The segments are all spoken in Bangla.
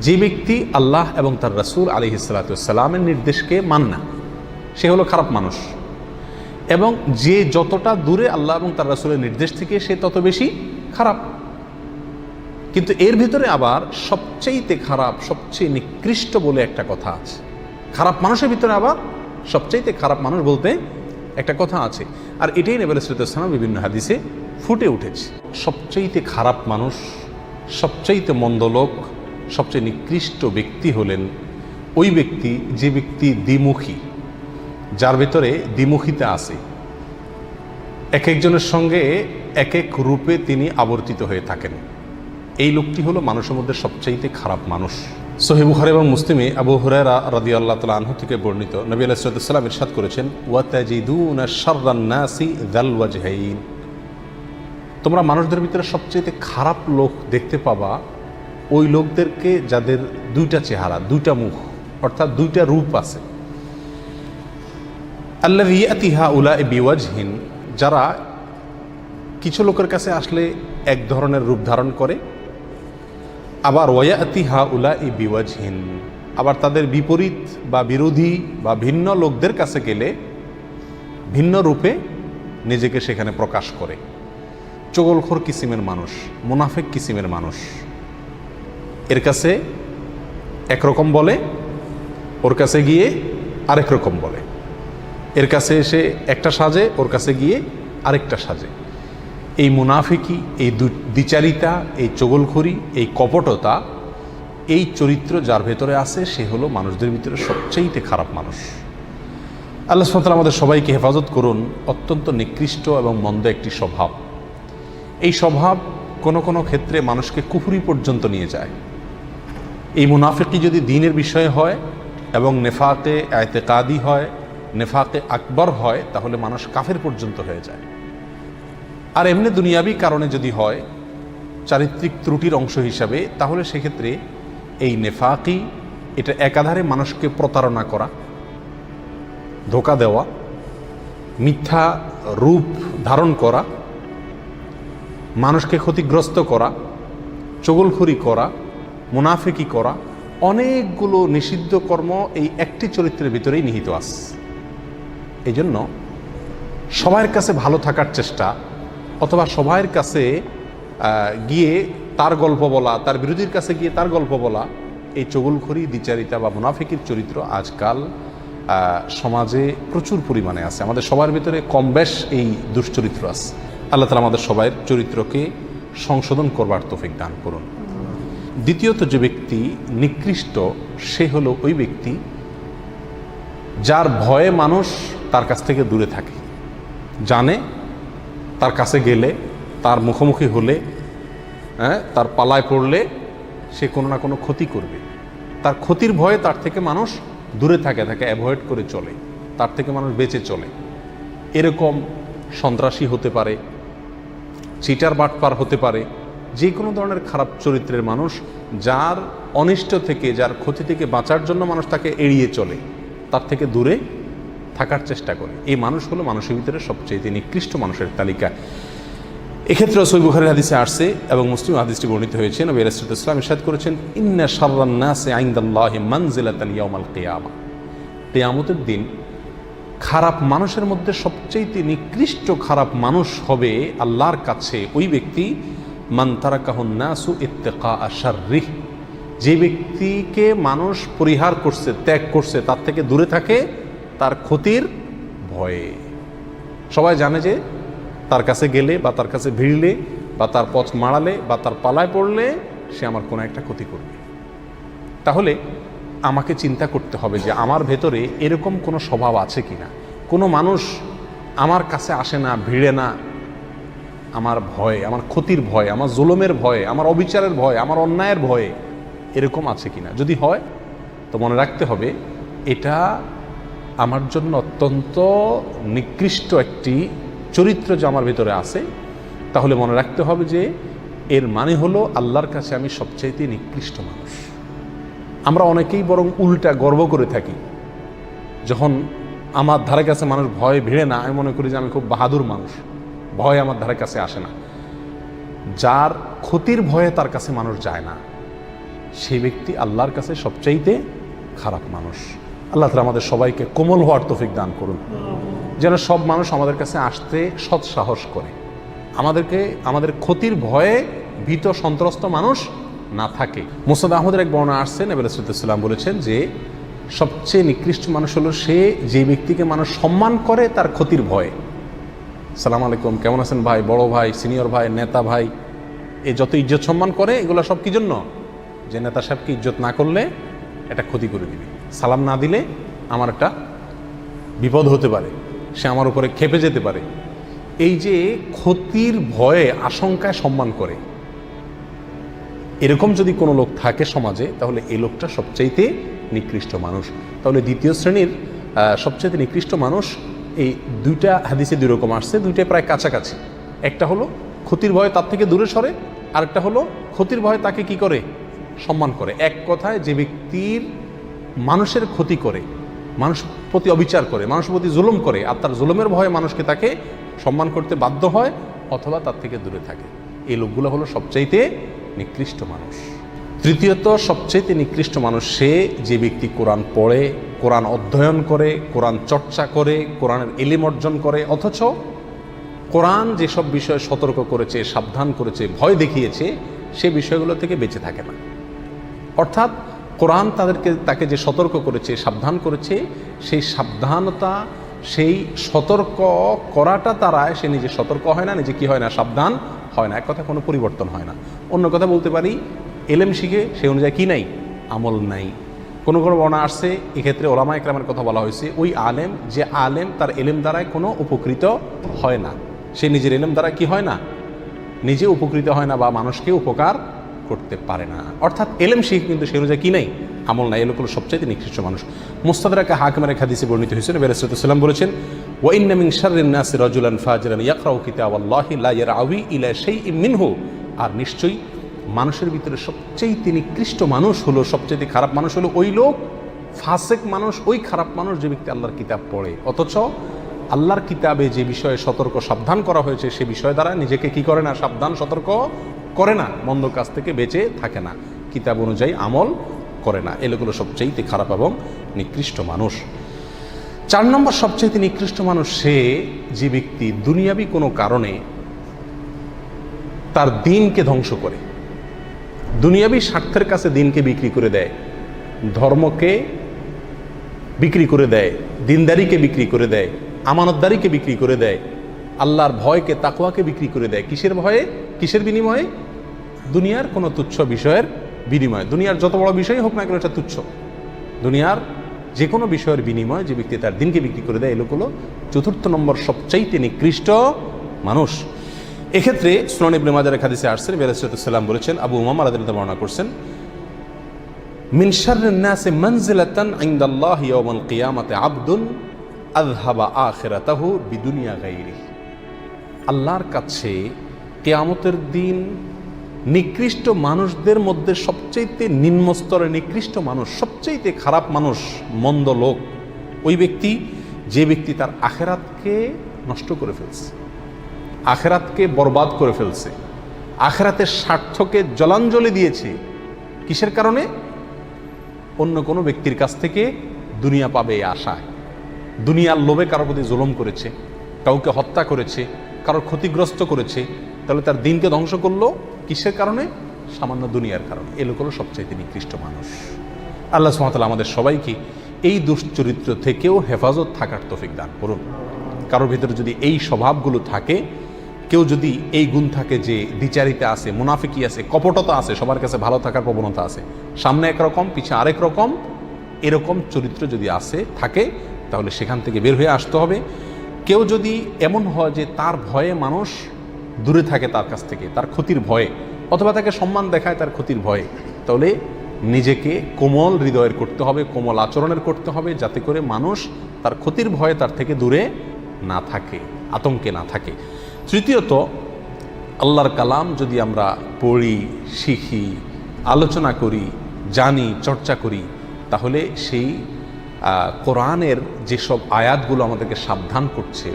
যে ব্যক্তি আল্লাহ এবং তার রাসূল আলাইহিস সালাতু ওয়াস সালামের নির্দেশকে মানে না, সে হলো খারাপ মানুষ। এবং যে যতটা দূরে আল্লাহ এবং তার রাসূলের নির্দেশ থেকে, সে তত বেশি খারাপ। কিন্তু এর ভিতরে আবার সবচেয়ে খারাপ, সবচেয়ে নিকৃষ্ট বলে একটা কথা আছে। খারাপ মানুষের ভিতরে আবার সবচেয়ে খারাপ মানুষ বলতে একটা কথা আছে, আর এটাই নবী সাল্লাল্লাহু আলাইহি ওয়াসাল্লাম বিভিন্ন হাদিসে ফুটে উঠেছে। সবচেয়ে খারাপ মানুষ, সবচেয়ে মন্দ লোক, সবচেয়ে নিকৃষ্ট ব্যক্তি হলেন ওই ব্যক্তি যে ব্যক্তি দ্বিমুখী, যার ভেতরে দ্বিমুখিতা আছে। এক একজনের সঙ্গে এক এক রূপে তিনি আবর্তিত হয়ে থাকেন। এই লোকটি হলো মানুষের মধ্যে সবচাইতে খারাপ মানুষ। সহিহ বুখারী এবং মুসলিমে আবু হুরায়রা রাদিয়াল্লাহু তাআলা আনহু থেকে বর্ণিত, নবী আলাইহিস সালাতু ওয়াস সালাম ইরশাদ করেছেন, ওয়া তাজিদুনা শাররান নাসি যাল ওয়াজহাইন। তোমরা মানুষদের ভিতরে সবচেয়ে খারাপ লোক দেখতে পাবা ওই লোকদেরকে যাদের দুইটা চেহারা, দুইটা মুখ, অর্থাৎ দুইটা রূপ আছে। আল্লাযী ইয়াতি হাউলাই বিওয়াজহিন, যারা কিছু লোকের কাছে আসলে এক ধরনের রূপ ধারণ করে, আবার ওয়ায়াতি হাউলাই বিওয়াজহিন, আবার তাদের বিপরীত বা বিরোধী বা ভিন্ন লোকদের কাছে গেলে ভিন্ন রূপে নিজেকে সেখানে প্রকাশ করে। চগলখোর কিসিমের মানুষ, মুনাফিক কিসিমের মানুষ, এর কাছে একরকম বলে, ওর কাছে গিয়ে আরেক রকম বলে। এর কাছে এসে একটা সাজে, ওর কাছে গিয়ে আরেকটা সাজে। এই মুনাফিকি, এই দ্বিচারিতা, এই চগলখড়ি, এই কপটতা, এই চরিত্র যার ভেতরে আছে, সে হলো মানুষদের ভিতরে সবচেয়ে খারাপ মানুষ। আল্লাহ সুবহানাহু ওয়া তাআলা আমাদের সবাইকে হেফাজত করুন। অত্যন্ত নিকৃষ্ট এবং মন্দ একটি স্বভাব। এই স্বভাব কোনো কোনো ক্ষেত্রে মানুষকে কুফরি পর্যন্ত নিয়ে যায়। এই মুনাফিকি যদি দ্বীনের বিষয়ে হয় এবং নেফাকে ইতিকাদি হয়, নেফাকে আকবর হয়, তাহলে মানুষ কাফের পর্যন্ত হয়ে যায়। আর এমনি দুনিয়াবি কারণে যদি হয়, চারিত্রিক ত্রুটির অংশ হিসাবে, তাহলে সেক্ষেত্রে এই নেফাকি, এটা একাধারে মানুষকে প্রতারণা করা, ধোঁকা দেওয়া, মিথ্যা রূপ ধারণ করা, মানুষকে ক্ষতিগ্রস্ত করা, চগলখড়ি করা, মুনাফিকি করা, অনেকগুলো নিষিদ্ধ কর্ম এই একটি চরিত্রের ভিতরেই নিহিত আছে। এই জন্য সবার কাছে ভালো থাকার চেষ্টা, অথবা সবার কাছে গিয়ে তার গল্প বলা, তার বিরোধীর কাছে গিয়ে তার গল্প বলা, এই চগলখড়ি, দ্বিচারিতা বা মুনাফিকির চরিত্র আজকাল সমাজে প্রচুর পরিমাণে আছে। আমাদের সবার ভিতরে কম বেশ এই দুশ্চরিত্র আছে। আল্লাহ তাআলা আমাদের সবার চরিত্রকে সংশোধন করবার তৌফিক দান করুন। দ্বিতীয়ত যে ব্যক্তি নিকৃষ্ট, সে হলো ওই ব্যক্তি যার ভয়ে মানুষ তার কাছ থেকে দূরে থাকে। জানে তার কাছে গেলে, তার মুখোমুখি হলে, তার পালায় পড়লে সে কোনো না কোনো ক্ষতি করবে। তার ক্ষতির ভয়ে তার থেকে মানুষ দূরে থাকে, তাকে অ্যাভয়েড করে চলে, তার থেকে মানুষ বেঁচে চলে। এরকম সন্ত্রাসী হতে পারে, চিটার বাটপার হতে পারে, যে কোনো ধরনের খারাপ চরিত্রের মানুষ, যার অনিষ্ট থেকে, যার ক্ষতি থেকে বাঁচার জন্য মানুষ তাকে এড়িয়ে চলে, তার থেকে দূরে থাকার চেষ্টা করে। এই মানুষ হলো মানুষের ভিতরে সবচেয়ে নিকৃষ্ট মানুষের তালিকা। এক্ষেত্রে সহিহ বুখারীর হাদিসে আসছে এবং মুসলিম হাদিসটি বর্ণিত হয়েছে। নবী রাসূলুল্লাহ সাল্লাল্লাহু আলাইহি ওয়াসাল্লাম ইরশাদ করেছেন, ইন্না শাররান নাসি ইনদাল্লাহি মানজিলাতান ইয়াউমাল কিয়ামা। কিয়ামতের দিন খারাপ মানুষের মধ্যে সবচেয়ে নিকৃষ্ট খারাপ মানুষ হবে আল্লাহর কাছে ওই ব্যক্তি, মান তারাকাহুন নাসু ইত্তিকা শাররিহ, যে ব্যক্তিকে মানুষ পরিহার করছে, ত্যাগ করছে, তার থেকে দূরে থাকে তার ক্ষতির ভয়ে। সবাই জানে যে তার কাছে গেলে বা তার কাছে ভিড়লে বা তার পথ মাড়ালে বা তার পালায় পড়লে সে আমার কোনো একটা ক্ষতি করবে। তাহলে আমাকে চিন্তা করতে হবে যে আমার ভেতরে এরকম কোনো স্বভাব আছে কিনা। কোনো মানুষ আমার কাছে আসে না, ভিড়ে না, আমার ভয়ে, আমার ক্ষতির ভয়, আমার জুলুমের ভয়ে, আমার অবিচারের ভয়, আমার অন্যায়ের ভয়ে এরকম আছে কিনা। যদি হয় তো মনে রাখতে হবে এটা আমার জন্য অত্যন্ত নিকৃষ্ট একটি চরিত্র যে আমার ভিতরে আছে। তাহলে মনে রাখতে হবে যে এর মানে হলো আল্লাহর কাছে আমি সবচাইতে নিকৃষ্ট মানুষ। আমরা অনেকেই বরং উল্টা গর্ব করে থাকি, যখন আমার ধারে কাছে মানুষ ভয়ে ভিড়ে না, আমি মনে করি যে আমি খুব বাহাদুর মানুষ, ভয় আমার ধারে কাছে আসে না। যার ক্ষতির ভয়ে তার কাছে মানুষ যায় না, সেই ব্যক্তি আল্লাহর কাছে সবচাইতে খারাপ মানুষ। আল্লাহ তাআলা আমাদের সবাইকে কোমল হওয়ার তৌফিক দান করুন, যেন সব মানুষ আমাদের কাছে আসতে সৎসাহস করে, আমাদের ক্ষতির ভয়ে ভীত সন্ত্রস্ত মানুষ না থাকে। মুসনাদ আহমদের এক বর্ণনা আসছে, নবী রাসূলুল্লাহ সাল্লাল্লাহু আলাইহি ওয়াসাল্লাম বলেছেন যে সবচেয়ে নিকৃষ্ট মানুষ হলো সে যে ব্যক্তিকে মানুষ সম্মান করে তার ক্ষতির ভয়ে। সালাম আলাইকুম, কেমন আছেন ভাই, বড় ভাই, সিনিয়র ভাই, নেতা ভাই, এই যত ইজ্জত সম্মান করে এগুলো সব কি জন্য? যে নেতা সাহেবকে ইজ্জত না করলে এটা ক্ষতি করে দিবে, সালাম না দিলে আমার একটা বিপদ হতে পারে, সে আমার উপরে ক্ষেপে যেতে পারে, এই যে ক্ষতির ভয়ে আশঙ্কায় সম্মান করে, এরকম যদি কোনো লোক থাকে সমাজে তাহলে এই লোকটা সবচাইতে নিকৃষ্ট মানুষ। তাহলে দ্বিতীয় শ্রেণীর সবচাইতে নিকৃষ্ট মানুষ, এই দুইটা হাদিসে দুই রকম আসছে, দুইটাই প্রায় কাছাকাছি। একটা হলো ক্ষতির ভয়ে তার থেকে দূরে সরে, আরেকটা হলো ক্ষতির ভয়ে তাকে কি করে? সম্মান করে। এক কথায় যে ব্যক্তির মানুষের ক্ষতি করে, মানুষ প্রতি অবিচার করে, মানুষের প্রতি জুলুম করে, আর তার জুলুমের ভয়ে মানুষকে তাকে সম্মান করতে বাধ্য হয় অথবা তার থেকে দূরে থাকে, এই লোকগুলো হলো সবচাইতে নিকৃষ্ট মানুষ। তৃতীয়ত সবচাইতে নিকৃষ্ট মানুষ সে যে ব্যক্তি কোরআন পড়ে, কোরআন অধ্যয়ন করে, কোরআন চর্চা করে, কোরআনের ইলম অর্জন করে, অথচ কোরআন যেসব বিষয়ে সতর্ক করেছে, সাবধান করেছে, ভয় দেখিয়েছে, সে বিষয়গুলো থেকে বেঁচে থাকে না। অর্থাৎ কোরআন তাকে যে সতর্ক করেছে, সাবধান করেছে, সেই সাবধানতা, সেই সতর্ক করাটা দ্বারায় সে নিজে সতর্ক হয় না, নিজে কি হয় না? সাবধান হয় না। এক কথা কোনো পরিবর্তন হয় না। অন্য কথা বলতে পারি, এলেম শিখে সে অনুযায়ী কি নাই? আমল নাই। কোনো বর্ণনা আসছে, এক্ষেত্রে ওলামা ইকরামের কথা বলা হয়েছে, ওই আলেম, যে আলেম তার এলেম দ্বারায় কোনো উপকৃত হয় না, সে নিজের এলেম দ্বারা কি হয় না? নিজে উপকৃত হয় না বা মানুষকে উপকার করতে পারে না। অর্থাৎ এলেম শিখে কিন্তু সে অনুযায়ী কি নাই? আমল নাই। এগুলো সবচাইতে নিকৃষ্ট মানুষ। মুস্তাদরাকে হাকিমের এক হাদিসে বর্ণিত হয়েছে, নবী রাসূলুল্লাহ সাল্লাল্লাহু আলাইহি ওয়াসাল্লাম বলেছেন, ওয়া ইন্না মিন শাররিন নাসি রাজুলান ফাজিরান ইয়াকরাউ কিতাবাল্লাহি লা ইয়ারআউই ইলা শাইইন মিনহু। আর নিশ্চয়ই মানুষের ভিতরে সবচেয়ে নিকৃষ্ট মানুষ হলো, সবচেয়ে খারাপ মানুষ হলো ওই লোক, ফাসেক মানুষ, ওই খারাপ মানুষ যে ব্যক্তি আল্লাহর কিতাব পড়ে, অথচ আল্লাহর কিতাবে যে বিষয়ে সতর্ক সাবধান করা হয়েছে সে বিষয় দ্বারা নিজেকে কি করে না? সাবধান সতর্ক করে না, মন্দ কাজ থেকে বেঁচে থাকে না, কিতাব অনুযায়ী আমল করে না। এগুলো সবচেয়ে খারাপ এবং নিকৃষ্ট মানুষ। 4 নম্বর সবচেয়ে নিকৃষ্ট মানুষ সে যে ব্যক্তি দুনিয়াবি কোনো কারণে তার দিনকে ধ্বংস করে, দুনিয়াবি স্বার্থের কাছে দিনকে বিক্রি করে দেয়, ধর্মকে বিক্রি করে দেয়, দিনদারিকে বিক্রি করে দেয়, আমানতদারিকে বিক্রি করে দেয়, আল্লাহর ভয়কে, তাকওয়াকে বিক্রি করে দেয়। কিসের ভয়ে? কিসের বিনিময়ে? দুনিয়ার কোনো তুচ্ছ বিষয়ের বিনিময়ে। দুনিয়ার যত বড় বিষয় হোক না কেন এটা তুচ্ছ। দুনিয়ার যে কোনো বিষয়ের বিনিময়ে যে ব্যক্তি তার দিনকে বিক্রি করে দেয়, এগুলো 4 নম্বর সবচাইতে নিকৃষ্ট মানুষ। এক্ষেত্রে সুনান ইবনে মাজাহ হাদিসে আসছে, নবী রাসূলুল্লাহ সাল্লাল্লাহু আলাইহি ওয়াসাল্লাম বলেছেন, আবু উমামা রাদিয়াল্লাহু আনহু বর্ণনা করছেন, মিন শাররিন নাসি মানজিলাতান ইনদাল্লাহি ইয়াওমাল কিয়ামাতি আবদুন আযহাবা আখিরাতাহু বিদুনিয়া গায়রিহি। আল্লাহর কাছে কিয়ামতের দিন নিকৃষ্ট মানুষদের মধ্যে সবচাইতে নিম্ন স্তরের নিকৃষ্ট মানুষ, সবচাইতে খারাপ মানুষ, মন্দ লোক ওই ব্যক্তি যে ব্যক্তি তার আখিরাতকে নষ্ট করে ফেলছে, আখিরাতকে বরবাদ করে ফেলছে, আখিরাতের স্বার্থকে জলাঞ্জলি দিয়েছে। কিসের কারণে? অন্য কোনো ব্যক্তির কাছ থেকে দুনিয়া পাবে এই আশায়, দুনিয়ার লোভে কারোর প্রতি জুলুম করেছে, কাউকে হত্যা করেছে, কারোর ক্ষতিগ্রস্ত করেছে, তাহলে তার দিনকে ধ্বংস করলো। কিসের কারণে? সামান্য দুনিয়ার কারণে। এ লোক হলো সবচাইতে নিকৃষ্ট মানুষ। আল্লাহ সুবহানাহু ওয়া তাআলা আমাদের সবাইকে এই দুশ্চরিত্র থেকেও হেফাজত থাকার তৌফিক দান করুন। কারোর ভিতরে যদি এই স্বভাবগুলো থাকে, কেউ যদি এই গুণ থাকে যে দ্বিচারিতা আছে, মুনাফিকি আছে, কপটতা আছে, সবার কাছে ভালো থাকার প্রবণতা আছে, সামনে একরকম পিছে আরেক রকম, এরকম চরিত্র যদি থাকে তাহলে সেখান থেকে বের হয়ে আসতে হবে। কেউ যদি এমন হয় যে তার ভয়ে মানুষ দূরে থাকে তার কাছ থেকে, তার ক্ষতির ভয়ে, অথবা তাকে সম্মান দেখায় তার ক্ষতির ভয়ে, তাহলে নিজেকে কোমল হৃদয়ের করতে হবে, কোমল আচরণের করতে হবে, যাতে করে মানুষ তার ক্ষতির ভয়ে তার থেকে দূরে না থাকে, আতঙ্কে না থাকে। তৃতীয়ত, আল্লাহর কালাম যদি আমরা পড়ি, শিখি, আলোচনা করি, জানি, চর্চা করি, তাহলে সেই কোরআনের যেসব আয়াতগুলো আমাদেরকে সাবধান করছে,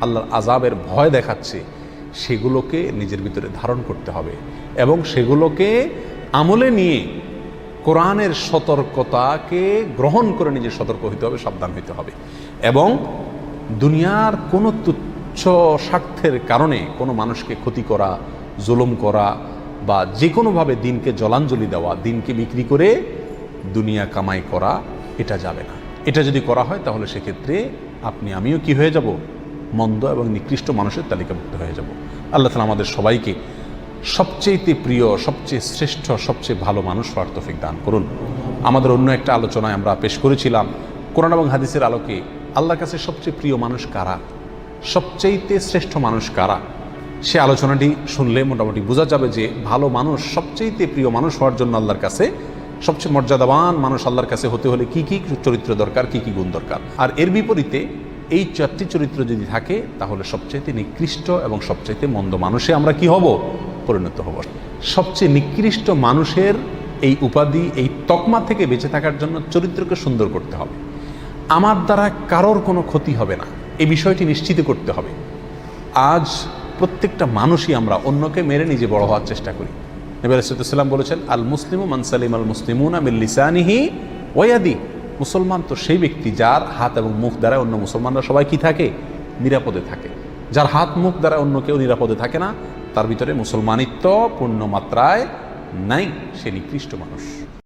আল্লাহর আযাবের ভয় দেখাচ্ছে, সেগুলোকে নিজের ভিতরে ধারণ করতে হবে এবং সেগুলোকে আমলে নিয়ে কোরআনের সতর্কতাকে গ্রহণ করে নিজে সতর্ক হইতে হবে, সাবধান হইতে হবে। এবং দুনিয়ার কোনো তুচ্ছ স্বার্থের কারণে কোনো মানুষকে ক্ষতি করা, জুলুম করা বা যে কোনোভাবে দিনকে জলাঞ্জলি দেওয়া, দিনকে বিক্রি করে দুনিয়া কামাই করা, এটা যাবে না। এটা যদি করা হয় তাহলে সেক্ষেত্রে আপনি আমিও কি হয়ে যাব? মন্দ এবং নিকৃষ্ট মানুষের তালিকাভুক্ত হয়ে যাব। আল্লাহ তাআলা আমাদের সবাইকে সবচেয়ে প্রিয়, সবচেয়ে শ্রেষ্ঠ, সবচেয়ে ভালো মানুষ হওয়ার তৌফিক দান করুন। আমাদের অন্য একটা আলোচনায় আমরা পেশ করেছিলাম কোরআন এবং হাদিসের আলোকে আল্লাহর কাছে সবচেয়ে প্রিয় মানুষ কারা, সবচেয়ে শ্রেষ্ঠ মানুষ কারা। সে আলোচনাটি শুনলে মোটামুটি বোঝা যাবে যে ভালো মানুষ, সবচেয়ে প্রিয় মানুষ হওয়ার জন্য আল্লাহর কাছে সবচেয়ে মর্যাদাবান মানুষ আল্লাহর কাছে হতে হলে কি কি চরিত্র দরকার, কি কি গুণ দরকার। আর এর বিপরীতে এই 4টি চরিত্র যদি থাকে তাহলে সবচাইতে নিকৃষ্ট এবং সবচাইতে মন্দ মানুষে আমরা কি হব? পরিণত হব। সবচেয়ে নিকৃষ্ট মানুষের এই উপাধি, এই তকমা থেকে বেঁচে থাকার জন্য চরিত্রকে সুন্দর করতে হবে। আমার দ্বারা কারোর কোনো ক্ষতি হবে না, এই বিষয়টি নিশ্চিত করতে হবে। আজ প্রত্যেকটা মানুষই আমরা অন্যকে মেরে নিজে বড় হওয়ার চেষ্টা করি। নবী আলাইহিস সালাম বলেছেন, আল মুসলিমু মান সালিমাল মুসলিমুনা মিন লিসানিহি ওয়া ইয়াদি। মুসলমান তো সেই ব্যক্তি যার হাত এবং মুখ দ্বারা অন্য মুসলমানরা সবাই কি থাকে? নিরাপদে থাকে। যার হাত মুখ দ্বারা অন্য কেউ নিরাপদে থাকে না, তার ভিতরে মুসলমানিত্ব পূর্ণ মাত্রায় নাই, সে নিকৃষ্ট মানুষ।